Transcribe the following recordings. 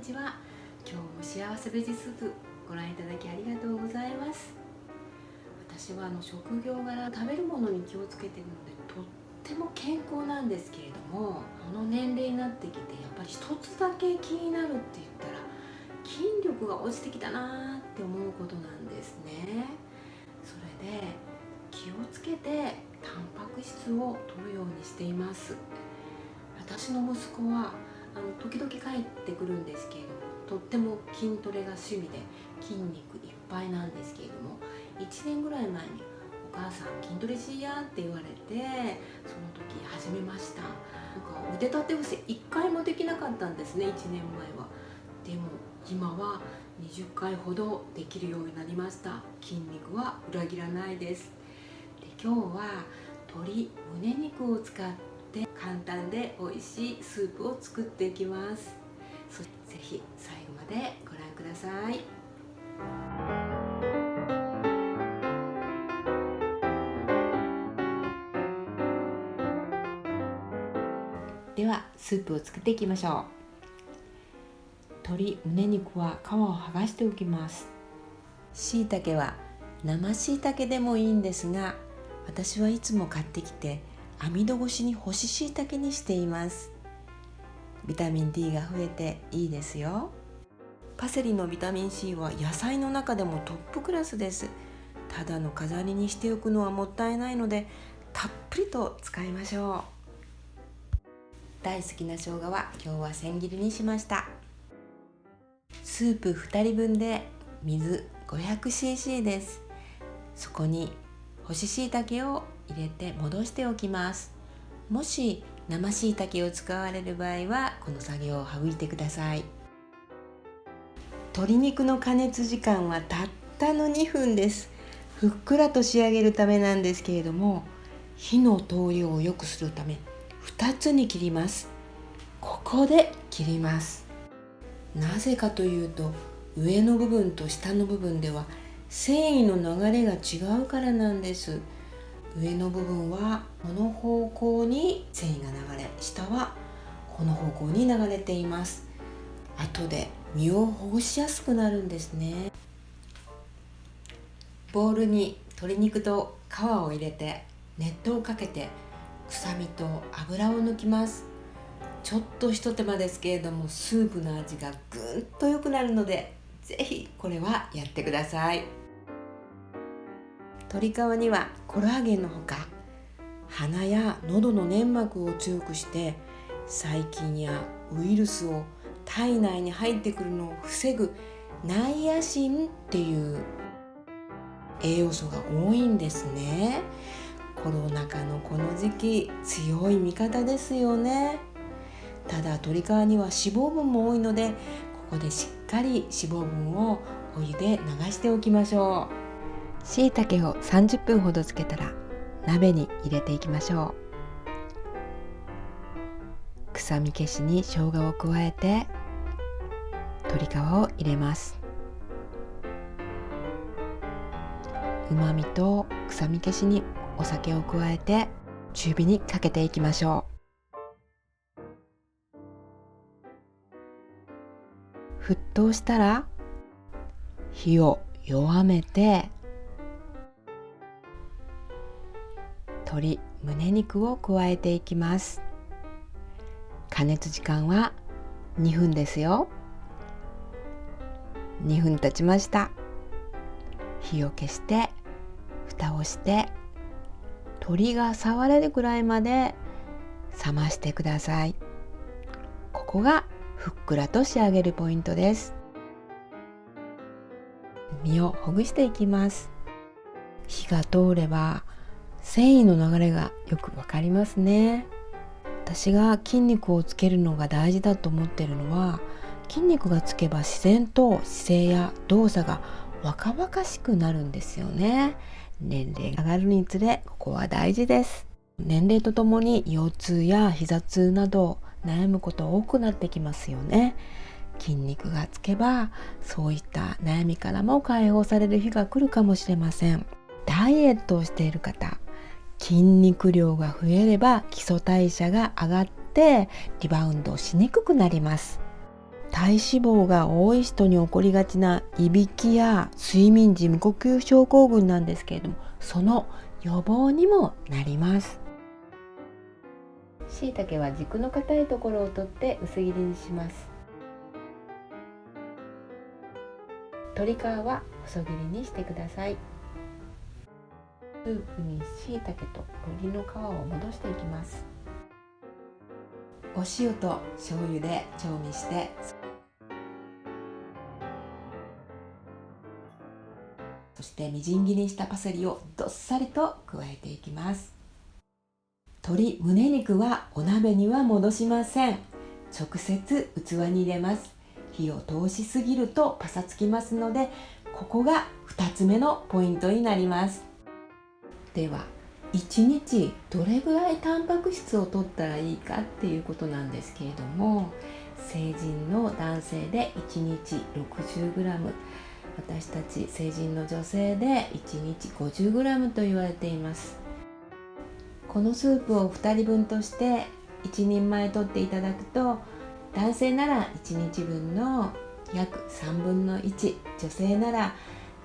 にちは。今日も幸せベジスープご覧いただきありがとうございます。私は職業柄食べるものに気をつけているのでとっても健康なんですけれども、この年齢になってきてやっぱり一つだけ気になるって言ったら筋力が落ちてきたなって思うことなんですね。それで気をつけてタンパク質を摂るようにしています。私の息子は時々帰ってくるんですけれども、とっても筋トレが趣味で筋肉いっぱいなんですけれども、1年ぐらい前にお母さん筋トレしやって言われて、その時始めました。腕立て伏せ1回もできなかったんですね、1年前は。でも今は20回ほどできるようになりました。筋肉は裏切らないです。で、今日は鶏胸肉を使って簡単で美味しいスープを作っていきます。そしてぜひ最後までご覧ください。ではスープを作っていきましょう。鶏胸肉は皮を剥がしておきます。椎茸は生椎茸でもいいんですが、私はいつも買ってきて網戸越しに干し椎茸にしています。ビタミン D が増えていいですよ。パセリのビタミン C は野菜の中でもトップクラスです。ただの飾りにしておくのはもったいないので、たっぷりと使いましょう。大好きな生姜は今日は千切りにしました。スープ2人分で水 500cc です。そこに干し椎茸を入れて戻しておきます。もし生椎茸を使われる場合はこの作業を省いてください。鶏肉の加熱時間はたったの2分です。ふっくらと仕上げるためなんですけれども、火の通りを良くするため2つに切ります。ここで切ります。なぜかというと、上の部分と下の部分では繊維の流れが違うからなんです。上の部分はこの方向に繊維が流れ、下はこの方向に流れています。後で身をほぐしやすくなるんですね。ボウルに鶏肉と皮を入れて熱湯をかけて臭みと油を抜きます。ちょっとひと手間ですけれども、スープの味がぐんと良くなるので、ぜひこれはやってください。鶏皮にはコラーゲンのほか、鼻や喉の粘膜を強くして細菌やウイルスを体内に入ってくるのを防ぐナイアシンっていう栄養素が多いんですね。コロナ禍のこの時期、強い味方ですよね。ただ鶏皮には脂肪分も多いので、ここでしっかり脂肪分をお湯で流しておきましょう。椎茸を30分ほどつけたら鍋に入れていきましょう。臭み消しに生姜を加えて鶏皮を入れます。うまみと臭み消しにお酒を加えて中火にかけていきましょう。沸騰したら火を弱めて鶏胸肉を加えていきます。加熱時間は2分ですよ。2分経ちました。火を消して蓋をして鶏が触れるくらいまで冷ましてください。ここがふっくらと仕上げるポイントです。身をほぐしていきます。火が通れば繊維の流れがよくわかりますね。私が筋肉をつけるのが大事だと思っているのは、筋肉がつけば自然と姿勢や動作が若々しくなるんですよね。年齢が上がるにつれここは大事です。年齢とともに腰痛や膝痛など悩むこと多くなってきますよね。筋肉がつけばそういった悩みからも解放される日が来るかもしれません。ダイエットをしている方、筋肉量が増えれば基礎代謝が上がってリバウンドしにくくなります。体脂肪が多い人に起こりがちないびきや睡眠時無呼吸症候群なんですけれども、その予防にもなります。椎茸は軸の硬いところを取って薄切りにします。鶏皮は細切りにしてください。スープに椎茸と鶏の皮を戻していきます。お塩と醤油で調味して、そしてみじん切りにしたパセリをどっさりと加えていきます。鶏胸肉はお鍋には戻しません。直接器に入れます。火を通しすぎるとパサつきますので、ここが2つ目のポイントになります。では1日どれぐらいタンパク質を摂ったらいいかっていうことなんですけれども、成人の男性で1日 60g、 私たち成人の女性で1日 50g と言われています。このスープを2人分として1人前摂っていただくと、男性なら1日分の約3分の1、女性なら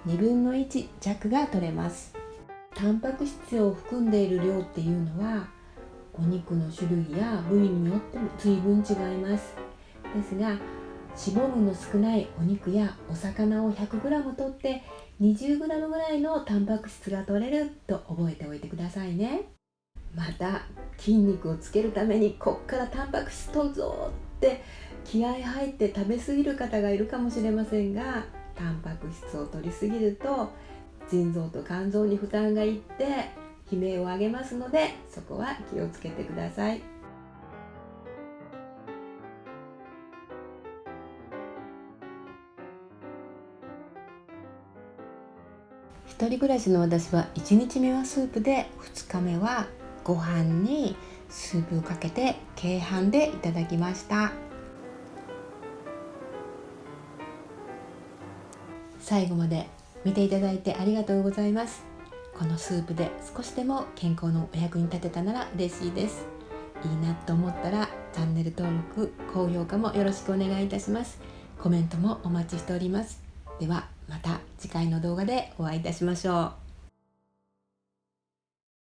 2分の1弱が摂れます。タンパク質を含んでいる量っていうのはお肉の種類や部位によっても随分違います。ですが、脂肪分の少ないお肉やお魚を 100g 摂って 20g ぐらいのタンパク質が摂れると覚えておいてくださいね。また筋肉をつけるためにこっからタンパク質摂るぞって気合入って食べ過ぎる方がいるかもしれませんが、タンパク質を摂りすぎると腎臓と肝臓に負担がいって悲鳴を上げますので、そこは気をつけてください。一人暮らしの私は1日目はスープで、2日目はご飯にスープをかけて鶏飯でいただきました。最後まで見ていただいてありがとうございます。このスープで少しでも健康のお役に立てたなら嬉しいです。いいなと思ったらチャンネル登録、高評価もよろしくお願いいたします。コメントもお待ちしております。ではまた次回の動画でお会いいたしましょう。